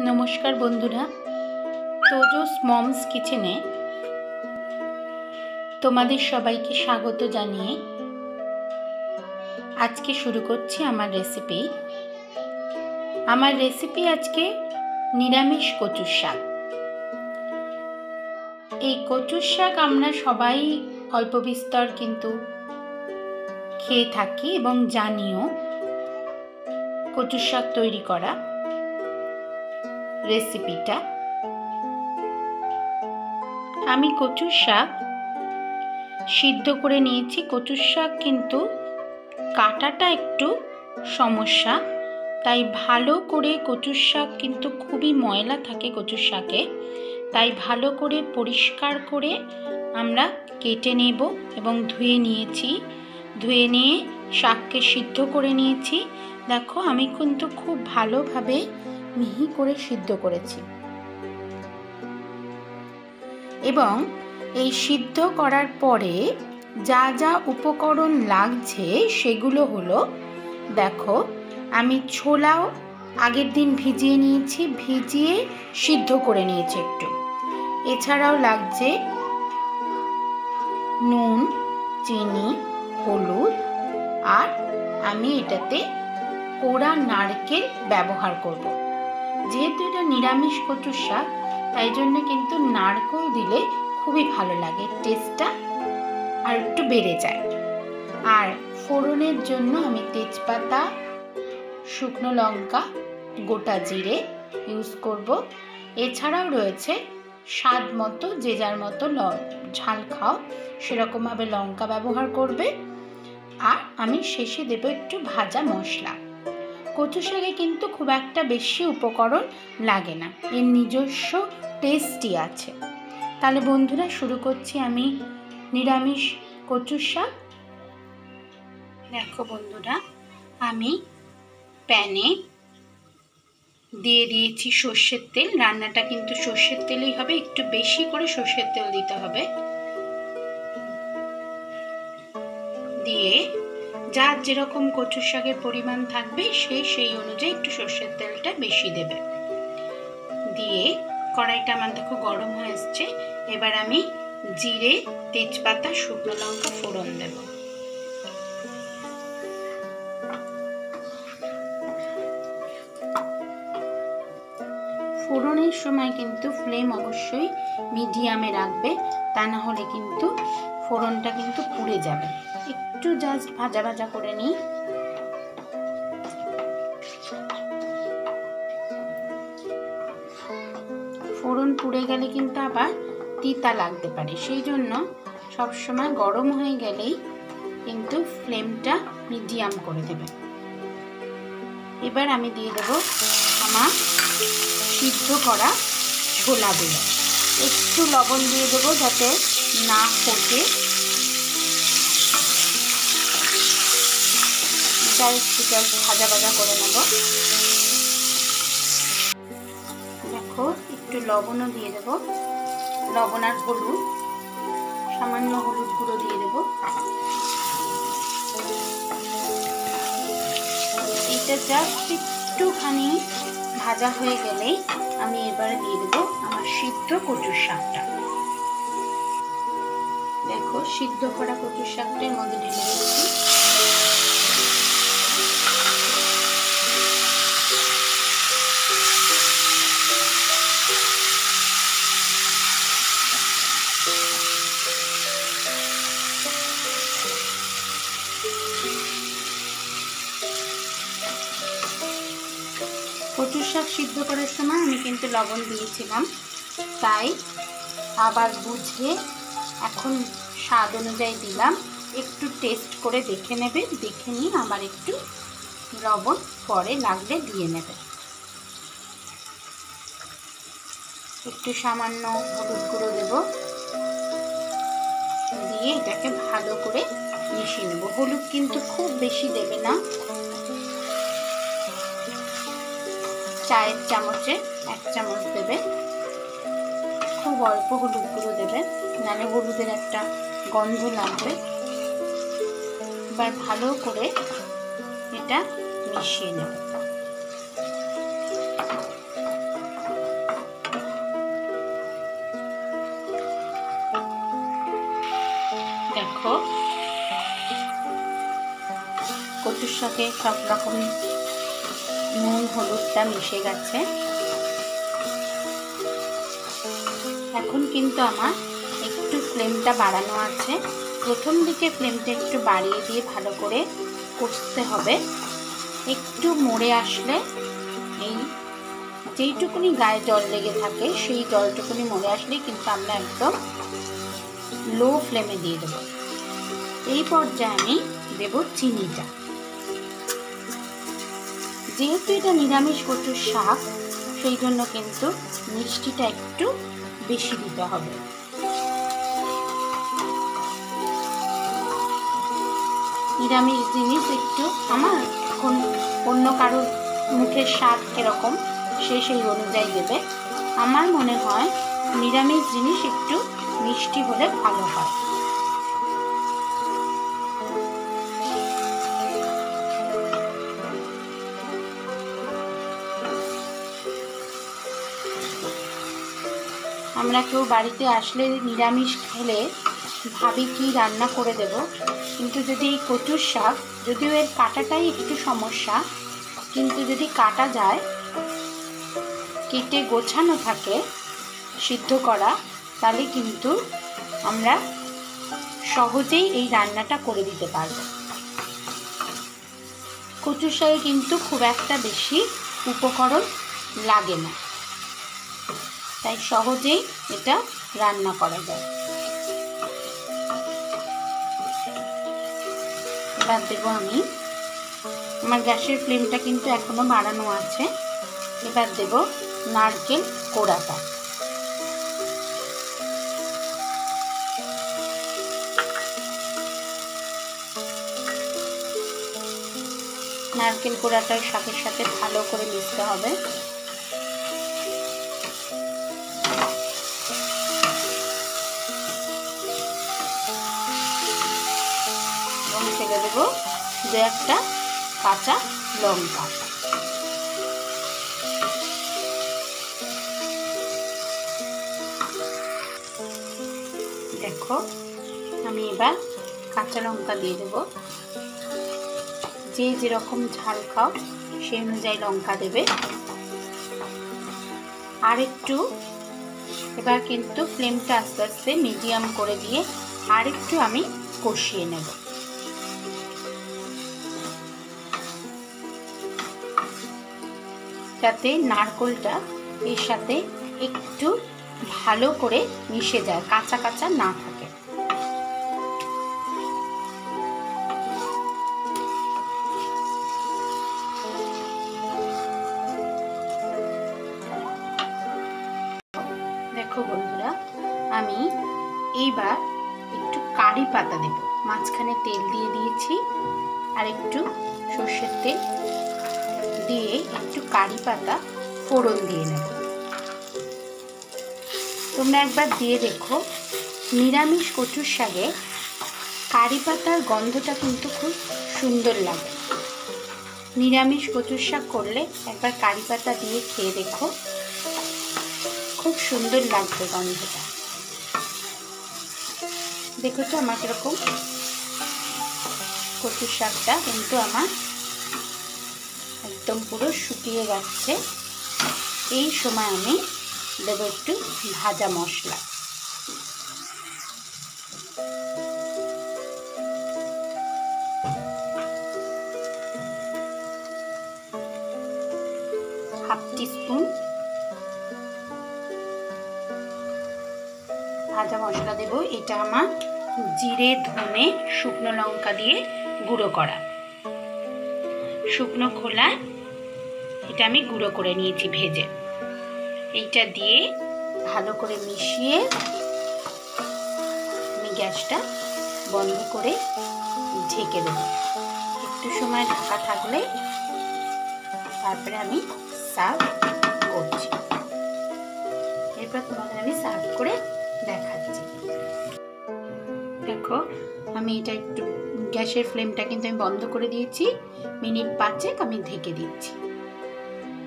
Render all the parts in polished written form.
নমস্কার বন্ধুরা, তোজোস মমস কিচেনে তোমাদের সবাইকে স্বাগত জানিয়ে আজকে শুরু করছি আমার রেসিপি। আজকে নিরামিষ কচুর শাক। এই কচুর শাক আমরা সবাই অল্প বিস্তর কিন্তু খেয়ে থাকি এবং জানিও কচুর শাক তৈরি করা রেসিপিটা। আমি কচুর শাক সিদ্ধ করে নিয়েছি। কচুর শাক কিন্তু কাটাটা একটু সমস্যা, তাই ভালো করে কচুর শাক কিন্তু খুবই ময়লা থাকে কচুর শাকে, তাই ভালো করে পরিষ্কার করে আমরা কেটে নেব এবং ধুয়ে নিয়েছি। ধুয়ে নিয়ে শাককে সিদ্ধ করে নিয়েছি। দেখো, আমি কিন্তু খুব ভালোভাবে মিহি করে সিদ্ধ করেছি এবং এই সিদ্ধ করার পরে যা যা উপকরণ লাগছে সেগুলো হলো, দেখো আমি ছোলাও আগের দিন ভিজিয়ে নিয়েছি, ভিজিয়ে সিদ্ধ করে নিয়েছি একটু। এছাড়াও লাগছে নুন, চিনি, হলুদ, আর আমি এটাতে কোড়া নারকেল ব্যবহার করব। যেহেতু এটা নিরামিষ কচুর শাক, তাই জন্য কিন্তু নারকেল দিলে খুবই ভালো লাগে, টেস্টটা আর একটু বেড়ে যায়। আর ফোড়নের জন্য আমি তেজপাতা, শুকনো লঙ্কা, গোটা জিরে ইউজ করব। এছাড়াও রয়েছে স্বাদ মতো, যে যার মতো ঝাল খাও সেরকমভাবে লঙ্কা ব্যবহার করবে। আর আমি শেষে দেব একটু ভাজা মশলা। কচু শাকে কিন্তু খুব একটা বেশি উপকরণ লাগে না, এর নিজস্ব টেস্টই আছে। তাহলে বন্ধুরা, শুরু করছি আমি নিরামিষ কচুর শাক। দেখো বন্ধুরা, আমি প্যানে দিয়ে দিয়েছি সর্ষের তেল। রান্নাটা কিন্তু সর্ষের তেলেই হবে, একটু বেশি করে সর্ষের তেল দিতে হবে। দিয়ে যার যেরকম কচুর শাকের পরিমাণ থাকবে সেই অনুযায়ী একটু সর্ষের তেলটা বেশি দেবে। দিয়ে কড়াইটা আমার দেখো গরম হয়ে আসছে। এবার আমি জিরে, তেজপাতা, শুকনো লঙ্কা ফোড়ন দেব। ফোড়নের সময় কিন্তু ফ্লেম অবশ্যই মিডিয়ামে রাখবে, তা না হলে কিন্তু ফোড়নটা কিন্তু পুড়ে যাবে। একটু জাস্ট ভাজা ভাজা করে নিই। ফোড়ন পুড়ে গেলে কিন্তু আবার তিতা লাগতে পারে, সেই জন্য সবসময় গরম হয়ে গেলেই কিন্তু ফ্লেমটা মিডিয়াম করে দেবে। এবার আমি দিয়ে দেব আমার সিদ্ধ করা ছোলাগুলো। একটু লবণ দিয়ে দেবো যাতে না ফোটে। এটা একটু ভাজা ভাজা করে নেব। দেখো, একটু লবণও দিয়ে দেবো, লবণ আর হলুদ, সামান্য হলুদ গুঁড়ো দিয়ে দেবো। এটা জাস্ট একটুখানি ভাজা হয়ে গেলেই আমি এবারে দিয়ে দেবো আমার সিদ্ধ কচুর শাকটা। দেখো, সিদ্ধ করা কচুর শাকটার মধ্যে ঢেলে দিচ্ছি। কচুর শাক সিদ্ধ করার সময় আমি কিন্তু লবণ দিয়েছিলাম, তাই আবার বুঝে এখন স্বাদ অনুযায়ী দিলাম। একটু টেস্ট করে দেখে নেবে, দেখে নিয়ে আবার একটু লবণ পরে লাগলে দিয়ে নেবে। একটু সামান্য হলুদ গুঁড়ো দেব, দিয়ে এটাকে ভালো করে মিশিয়ে নেব। হলুদ কিন্তু খুব বেশি দেবে না, চায়ের চামচে 1 চামচ দেবে। খুব অল্প হলুদ গুঁড়ো দেবে, নাহলে হলুদের একটা গন্ধ লাগবে। এবার ভালো করে এটা মিশিয়ে নেব। শাকে সব রকম নুন হলুদটা মিশে গেছে। এখন কিন্তু আমার একটু ফ্লেমটা বাড়ানো আছে। প্রথম দিকে ফ্লেমটা একটু বাড়িয়ে দিয়ে ভালো করে কষতে হবে। একটু মরে আসলে এই যেইটুকুনি গায়ে জল লেগে থাকে সেই জলটুকুনি মরে আসলেই কিন্তু আমরা একদম লো ফ্লেমে দিয়ে দেবো। এই পর্যায়ে আমি দেব চিনিটা। যেহেতু এটা নিরামিষ কচুর শাক সেই জন্য কিন্তু মিষ্টিটা একটু বেশি দিতে হবে। নিরামিষ জিনিস একটু আমার এখন অন্য কারোর মুখের স্বাদ কীরকম সে সেই অনুযায়ী দেবে। আমার মনে হয় নিরামিষ জিনিস একটু মিষ্টি হলে ভালো হয়। আমরা কেউ বাড়িতে আসলে নিরামিষ খেলে ভাবি কি রান্না করে দেব, কিন্তু যদি এই কচুর শাক, যদিও এর কাটাটাই একটু সমস্যা, কিন্তু যদি কাটা যায়, কেটে গোছানো থাকে, সিদ্ধ করা, তাহলে কিন্তু আমরা সহজেই এই রান্নাটা করে দিতে পারব। কচুর শাকে কিন্তু খুব একটা বেশি উপকরণ লাগে না, তাই সহজেই এটা রান্না করা যায়। এবার দেবো আমি, আমার গ্যাসের ফ্লেমটা কিন্তু এখনো বাড়ানো আছে। এবার দেব নারকেল কোড়াটা। নারকেল কোড়াটার সাথে সাথে ভালো করে মিশতে হবে। ফেলে দেবো দু একটা কাঁচা লঙ্কা। দেখো আমি এবার কাঁচা লঙ্কা দিয়ে দেবো। যে যেরকম ঝাল খাও সেই অনুযায়ী লঙ্কা দেবে। আর একটু এবার কিন্তু ফ্লেমটা আস্তে আস্তে মিডিয়াম করে দিয়ে আর একটু আমি কষিয়ে নেব। যাতে নারকেলটা এর সাথে একটু ভালো করে মিশে যায়, কাঁচা কাঁচা না থাকে। দেখো বন্ধুরা, আমি এইবার একটু কারি পাতা দেব। মাঝখানে তেল দিয়ে দিয়েছি, আর একটু সর্ষের তেল দিয়ে একটু কারি পাতা ফোড়ন দিয়ে নেব। তোমরা একবার দিয়ে দেখো, নিরামিষ কচুর শাকে কারি পাতার গন্ধটা কিন্তু খুব সুন্দর লাগে। নিরামিষ কচুর শাক করলে একবার কারি পাতা দিয়ে খেয়ে দেখো, খুব সুন্দর লাগবে গন্ধটা। দেখো তো আমার কিরকম কচুর শাকটা কিন্তু আমার একদম পুরো শুকিয়ে যাচ্ছে। এই সময় আমি দেব একটু ভাজা মশলা। হাফ টিস্পুন ভাজা মশলা দেব। এটা আমার জিরে, ধনে, শুকনো লঙ্কা দিয়ে গুঁড়ো করা। শুকনো খোলায় এটা আমি গুঁড়ো করে নিয়েছি ভেজে। এইটা দিয়ে ভালো করে মিশিয়ে আমি গ্যাসটা বন্ধ করে ঢেকে দেব। একটু সময় ঢাকা থাকলে তারপরে আমি সার্ভ করছি। এরপর তোমাদের আমি সার্ভ করে দেখাচ্ছি। দেখো আমি এটা একটু গ্যাসের ফ্লেমটা কিন্তু আমি বন্ধ করে দিয়েছি। মিনিট 5 আমি ঢেকে দিচ্ছি।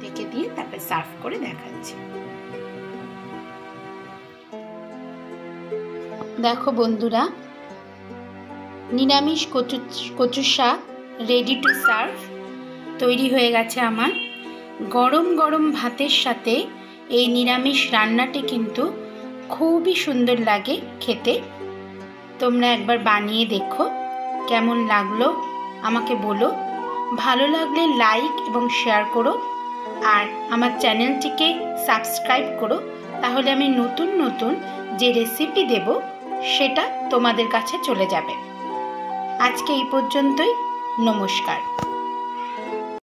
ঢেকে দিয়ে তারপরে সার্ভ করে দেখাচ্ছি। দেখো বন্ধুরা, নিরামিষ কচুর শাক রেডি টু সার্ভ তৈরি হয়ে গেছে আমার। গরম গরম ভাতের সাথে এই নিরামিষ রান্নাটি কিন্তু খুবই সুন্দর লাগে খেতে। তোমরা একবার বানিয়ে দেখো, কেমন লাগলো আমাকে বলো। ভালো লাগলে লাইক এবং শেয়ার করো, আর আমার চ্যানেলটিকে সাবস্ক্রাইব করো, তাহলে আমি নতুন নতুন যে রেসিপি দেব সেটা তোমাদের কাছে চলে যাবে। আজকে এই পর্যন্তই। নমস্কার।